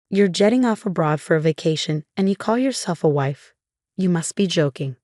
You're jetting off abroad for a vacation and you call yourself a wife. You must be joking.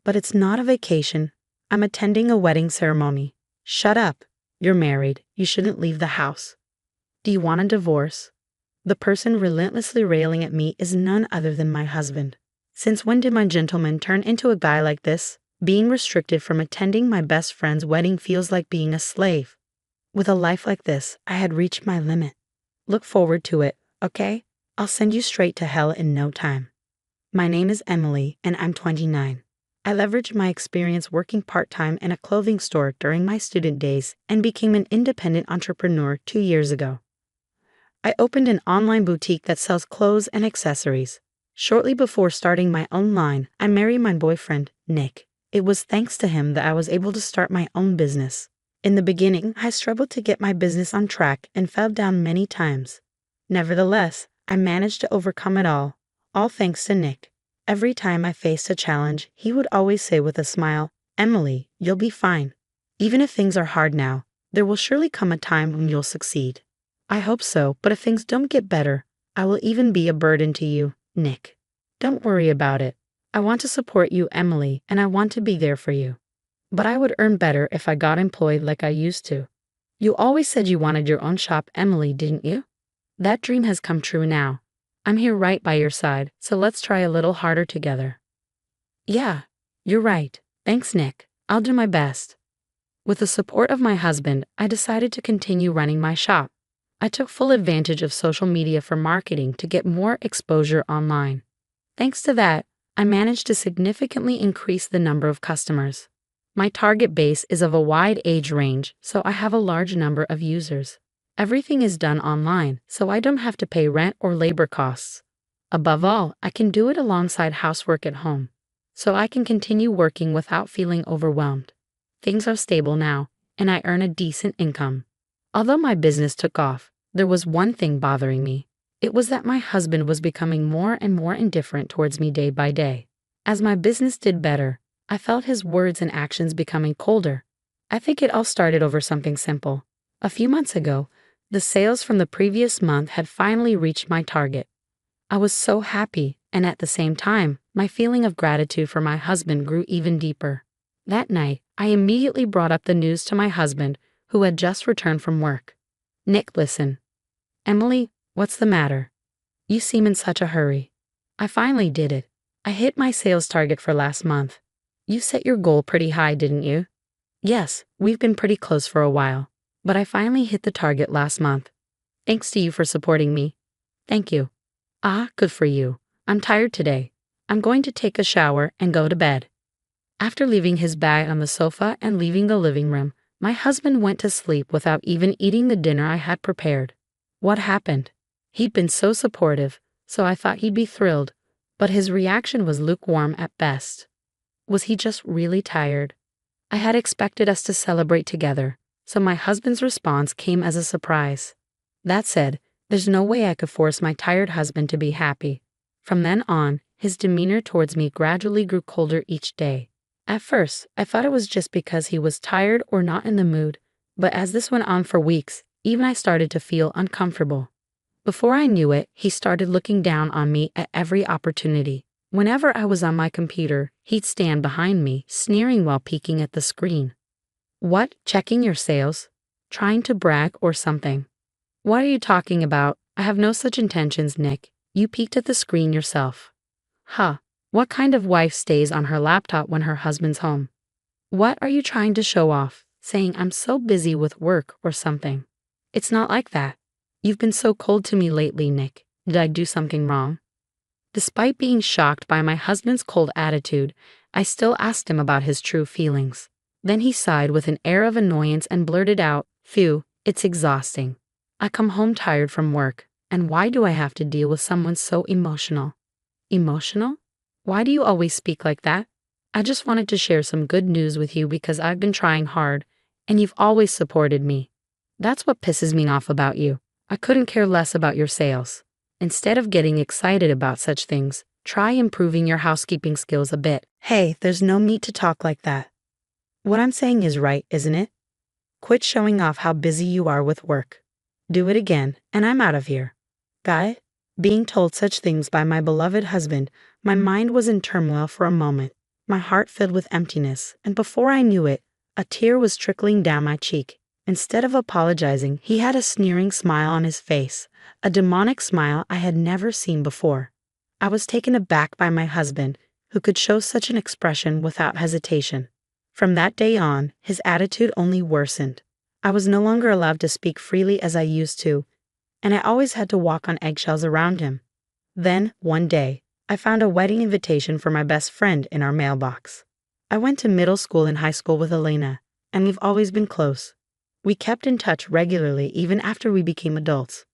But it's not a vacation. I'm attending a wedding ceremony. Shut up. You're married. You shouldn't leave the house. Do you want a divorce? The person relentlessly railing at me is none other than my husband. Since when did my gentleman turn into a guy like this? Being restricted from attending my best friend's wedding feels like being a slave. With a life like this, I had reached my limit. Look forward to it, okay? I'll send you straight to hell in no time. My name is Emily, and I'm 29. I leveraged my experience working part-time in a clothing store during my student days and became an independent entrepreneur 2 years ago. I opened an online boutique that sells clothes and accessories. Shortly before starting my own line, I married my boyfriend, Nick. It was thanks to him that I was able to start my own business. In the beginning, I struggled to get my business on track and fell down many times. Nevertheless, I managed to overcome it all thanks to Nick. Every time I faced a challenge, he would always say with a smile, "Emily, you'll be fine. Even if things are hard now, there will surely come a time when you'll succeed." I hope so, but if things don't get better, I will even be a burden to you, Nick. Don't worry about it. I want to support you, Emily, and I want to be there for you. But I would earn better if I got employed like I used to. You always said you wanted your own shop, Emily, didn't you? That dream has come true now. I'm here right by your side, so let's try a little harder together. Yeah, you're right. Thanks, Nick. I'll do my best. With the support of my husband, I decided to continue running my shop. I took full advantage of social media for marketing to get more exposure online. Thanks to that, I managed to significantly increase the number of customers. My target base is of a wide age range, so I have a large number of users. Everything is done online, so I don't have to pay rent or labor costs. Above all, I can do it alongside housework at home, so I can continue working without feeling overwhelmed. Things are stable now, and I earn a decent income. Although my business took off, there was one thing bothering me. It was that my husband was becoming more and more indifferent towards me day by day. As my business did better, I felt his words and actions becoming colder. I think it all started over something simple. A few months ago, the sales from the previous month had finally reached my target. I was so happy, and at the same time, my feeling of gratitude for my husband grew even deeper. That night, I immediately brought up the news to my husband, who had just returned from work. "Nick, listen. Emily, what's the matter? You seem in such a hurry." I finally did it. I hit my sales target for last month. You set your goal pretty high, didn't you? Yes, we've been pretty close for a while, but I finally hit the target last month. Thanks to you for supporting me. Thank you. Ah, good for you. I'm tired today. I'm going to take a shower and go to bed. After leaving his bag on the sofa and leaving the living room, my husband went to sleep without even eating the dinner I had prepared. What happened? He'd been so supportive, so I thought he'd be thrilled, but his reaction was lukewarm at best. Was he just really tired? I had expected us to celebrate together, so my husband's response came as a surprise. That said, there's no way I could force my tired husband to be happy. From then on, his demeanor towards me gradually grew colder each day. At first, I thought it was just because he was tired or not in the mood, but as this went on for weeks, even I started to feel uncomfortable. Before I knew it, he started looking down on me at every opportunity. Whenever I was on my computer, he'd stand behind me, sneering while peeking at the screen. What, checking your sales? Trying to brag or something? What are you talking about? I have no such intentions, Nick. You peeked at the screen yourself. Huh. What kind of wife stays on her laptop when her husband's home? What are you trying to show off, saying I'm so busy with work or something? It's not like that. You've been so cold to me lately, Nick. Did I do something wrong? Despite being shocked by my husband's cold attitude, I still asked him about his true feelings. Then he sighed with an air of annoyance and blurted out, "Phew, it's exhausting. I come home tired from work, and why do I have to deal with someone so emotional?" Emotional? Why do you always speak like that? I just wanted to share some good news with you because I've been trying hard, and you've always supported me. That's what pisses me off about you. I couldn't care less about your sales. Instead of getting excited about such things, try improving your housekeeping skills a bit. Hey, there's no need to talk like that. What I'm saying is right, isn't it? Quit showing off how busy you are with work. Do it again, and I'm out of here. Got it? Being told such things by my beloved husband, my mind was in turmoil for a moment, my heart filled with emptiness, and before I knew it, a tear was trickling down my cheek. Instead of apologizing, he had a sneering smile on his face, a demonic smile I had never seen before. I was taken aback by my husband, who could show such an expression without hesitation. From that day on, his attitude only worsened. I was no longer allowed to speak freely as I used to, and I always had to walk on eggshells around him. Then, one day, I found a wedding invitation for my best friend in our mailbox. I went to middle school and high school with Elena, and we've always been close. We kept in touch regularly even after we became adults.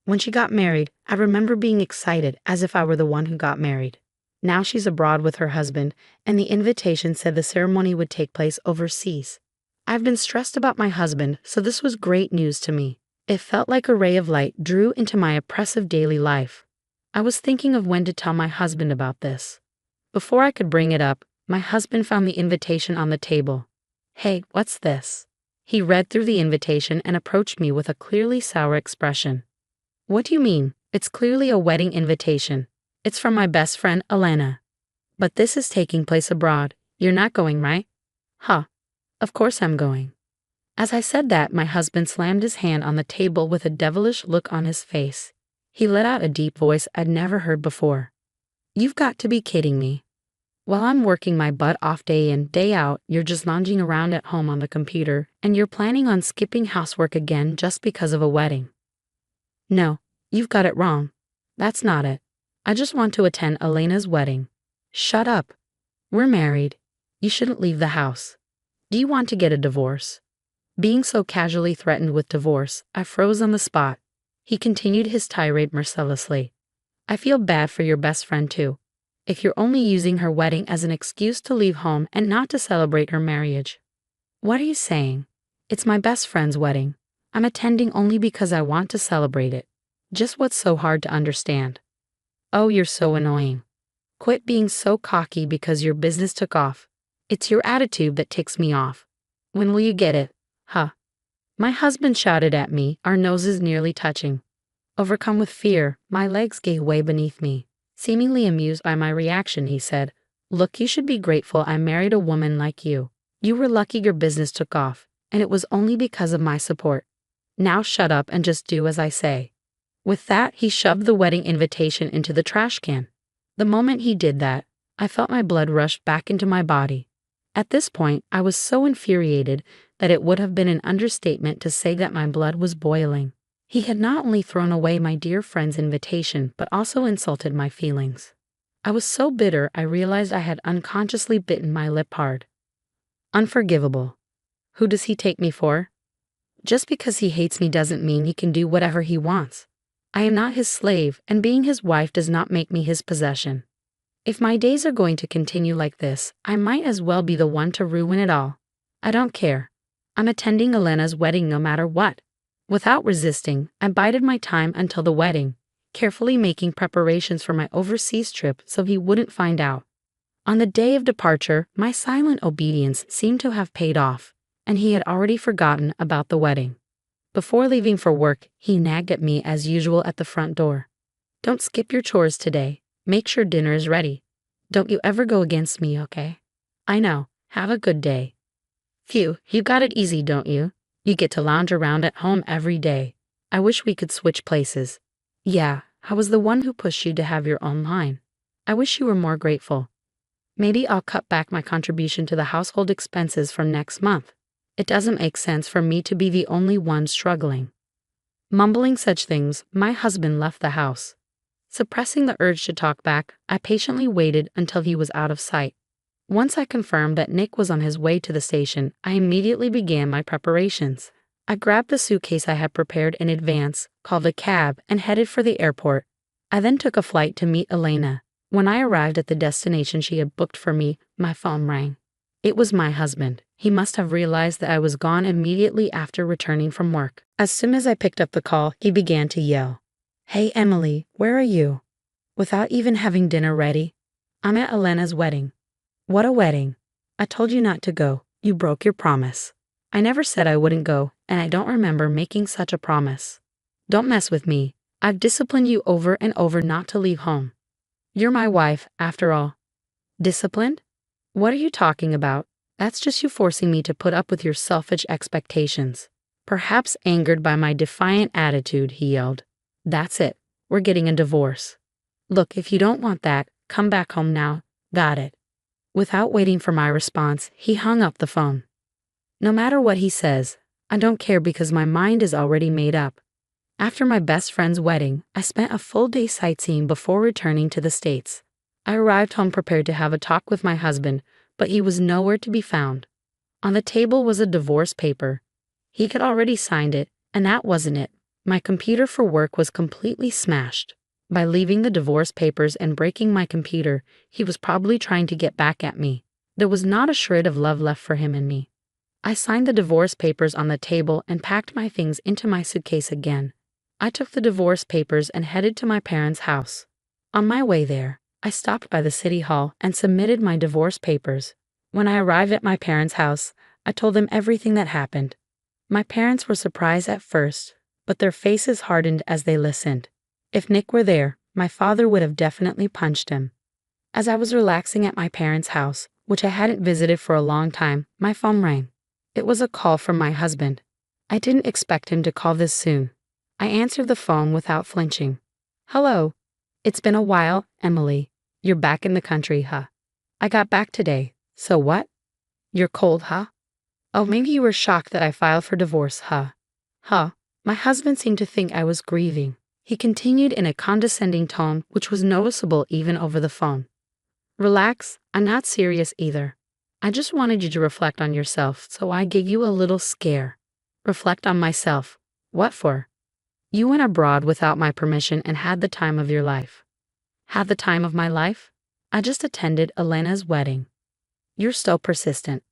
When she got married, I remember being excited as if I were the one who got married. Now she's abroad with her husband, and the invitation said the ceremony would take place overseas. I've been stressed about my husband, so this was great news to me. It felt like a ray of light drew into my oppressive daily life. I was thinking of when to tell my husband about this. Before I could bring it up, my husband found the invitation on the table. "Hey, what's this?" He read through the invitation and approached me with a clearly sour expression. "What do you mean? It's clearly a wedding invitation. It's from my best friend, Elena. But this is taking place abroad. You're not going, right?" "Huh. Of course I'm going." As I said that, my husband slammed his hand on the table with a devilish look on his face. He let out a deep voice I'd never heard before. "You've got to be kidding me. While I'm working my butt off day in, day out, you're just lounging around at home on the computer, and you're planning on skipping housework again just because of a wedding." "No, you've got it wrong. That's not it. I just want to attend Elena's wedding." "Shut up. We're married. You shouldn't leave the house. Do you want to get a divorce?" Being so casually threatened with divorce, I froze on the spot. He continued his tirade mercilessly. "I feel bad for your best friend too. If you're only using her wedding as an excuse to leave home and not to celebrate her marriage." "What are you saying? It's my best friend's wedding. I'm attending only because I want to celebrate it. Just what's so hard to understand?" "Oh, you're so annoying. Quit being so cocky because your business took off. It's your attitude that ticks me off. When will you get it? Huh." My husband shouted at me, our noses nearly touching. Overcome with fear, my legs gave way beneath me. Seemingly amused by my reaction, he said, "Look, you should be grateful I married a woman like you. You were lucky your business took off, and it was only because of my support. Now shut up and just do as I say." With that, he shoved the wedding invitation into the trash can. The moment he did that, I felt my blood rush back into my body. At this point, I was so infuriated that it would have been an understatement to say that my blood was boiling. He had not only thrown away my dear friend's invitation, but also insulted my feelings. I was so bitter I realized I had unconsciously bitten my lip hard. Unforgivable. Who does he take me for? Just because he hates me doesn't mean he can do whatever he wants. I am not his slave, and being his wife does not make me his possession. If my days are going to continue like this, I might as well be the one to ruin it all. I don't care. I'm attending Elena's wedding no matter what. Without resisting, I bided my time until the wedding, carefully making preparations for my overseas trip so he wouldn't find out. On the day of departure, my silent obedience seemed to have paid off, and he had already forgotten about the wedding. Before leaving for work, he nagged at me as usual at the front door. "Don't skip your chores today. Make sure dinner is ready. Don't you ever go against me, okay?" "I know. Have a good day." "Phew, you got it easy, don't you? You get to lounge around at home every day. I wish we could switch places." "Yeah, I was the one who pushed you to have your own line. I wish you were more grateful. Maybe I'll cut back my contribution to the household expenses from next month. It doesn't make sense for me to be the only one struggling." Mumbling such things, my husband left the house. Suppressing the urge to talk back, I patiently waited until he was out of sight. Once I confirmed that Nick was on his way to the station, I immediately began my preparations. I grabbed the suitcase I had prepared in advance, called a cab, and headed for the airport. I then took a flight to meet Elena. When I arrived at the destination she had booked for me, my phone rang. It was my husband. He must have realized that I was gone immediately after returning from work. As soon as I picked up the call, he began to yell, "Hey Emily, where are you?" Without even having dinner ready. "I'm at Elena's wedding." "What a wedding? I told you not to go. You broke your promise." "I never said I wouldn't go, and I don't remember making such a promise." "Don't mess with me. I've disciplined you over and over not to leave home. You're my wife, after all. Disciplined? What are you talking about? That's just you forcing me to put up with your selfish expectations. Perhaps angered by my defiant attitude, he yelled. That's it. We're getting a divorce. Look, if you don't want that, come back home now. Got it. Without waiting for my response, he hung up the phone. No matter what he says, I don't care because my mind is already made up. After my best friend's wedding, I spent a full day sightseeing before returning to the States. I arrived home prepared to have a talk with my husband, but he was nowhere to be found. On the table was a divorce paper. He had already signed it, and that wasn't it. My computer for work was completely smashed. By leaving the divorce papers and breaking my computer, he was probably trying to get back at me. There was not a shred of love left for him in me. I signed the divorce papers on the table and packed my things into my suitcase again. I took the divorce papers and headed to my parents' house. On my way there, I stopped by the city hall and submitted my divorce papers. When I arrived at my parents' house, I told them everything that happened. My parents were surprised at first, but their faces hardened as they listened. If Nick were there, my father would have definitely punched him. As I was relaxing at my parents' house, which I hadn't visited for a long time, my phone rang. It was a call from my husband. I didn't expect him to call this soon. I answered the phone without flinching. Hello. It's been a while, Emily. You're back in the country, huh? I got back today. So what? You're cold, huh? Oh, maybe you were shocked that I filed for divorce, huh? Huh. My husband seemed to think I was grieving. He continued in a condescending tone, which was noticeable even over the phone. Relax, I'm not serious either. I just wanted you to reflect on yourself, so I gave you a little scare. Reflect on myself. What for? You went abroad without my permission and had the time of your life. Had the time of my life? I just attended Elena's wedding. You're so persistent.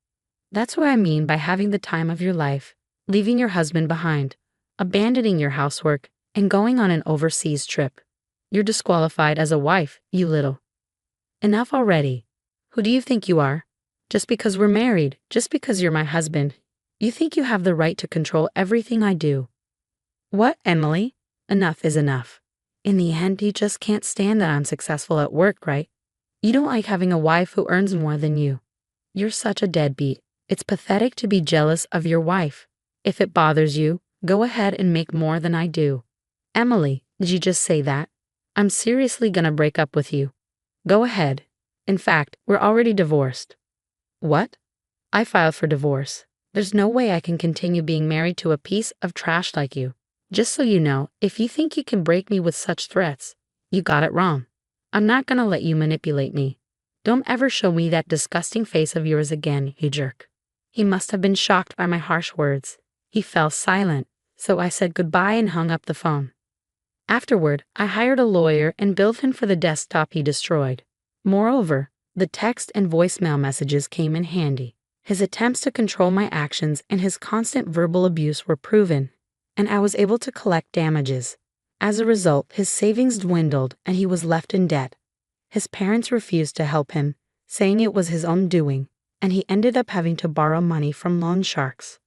That's what I mean by having the time of your life, leaving your husband behind, abandoning your housework, and going on an overseas trip. You're disqualified as a wife, you little. Enough already. Who do you think you are? Just because we're married, just because you're my husband, you think you have the right to control everything I do. What, Emily? Enough is enough. In the end, you just can't stand that I'm successful at work, right? You don't like having a wife who earns more than you. You're such a deadbeat. It's pathetic to be jealous of your wife. If it bothers you, go ahead and make more than I do. Emily, did you just say that? I'm seriously gonna break up with you. Go ahead. In fact, we're already divorced. What? I filed for divorce. There's no way I can continue being married to a piece of trash like you. Just so you know, if you think you can break me with such threats, you got it wrong. I'm not gonna let you manipulate me. Don't ever show me that disgusting face of yours again, you jerk. He must have been shocked by my harsh words. He fell silent, so I said goodbye and hung up the phone. Afterward, I hired a lawyer and billed him for the desktop he destroyed. Moreover, the text and voicemail messages came in handy. His attempts to control my actions and his constant verbal abuse were proven, and I was able to collect damages. As a result, his savings dwindled and he was left in debt. His parents refused to help him, saying it was his own doing, and he ended up having to borrow money from loan sharks.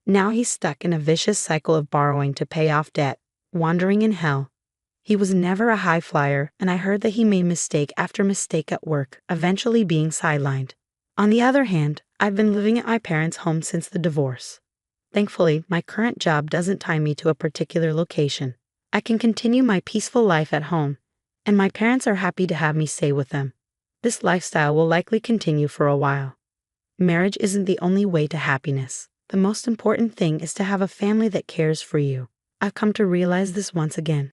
Now he's stuck in a vicious cycle of borrowing to pay off debt, wandering in hell. He was never a high flyer, and I heard that he made mistake after mistake at work, eventually being sidelined. On the other hand, I've been living at my parents' home since the divorce. Thankfully, my current job doesn't tie me to a particular location. I can continue my peaceful life at home, and my parents are happy to have me stay with them. This lifestyle will likely continue for a while. Marriage isn't the only way to happiness. The most important thing is to have a family that cares for you. I've come to realize this once again.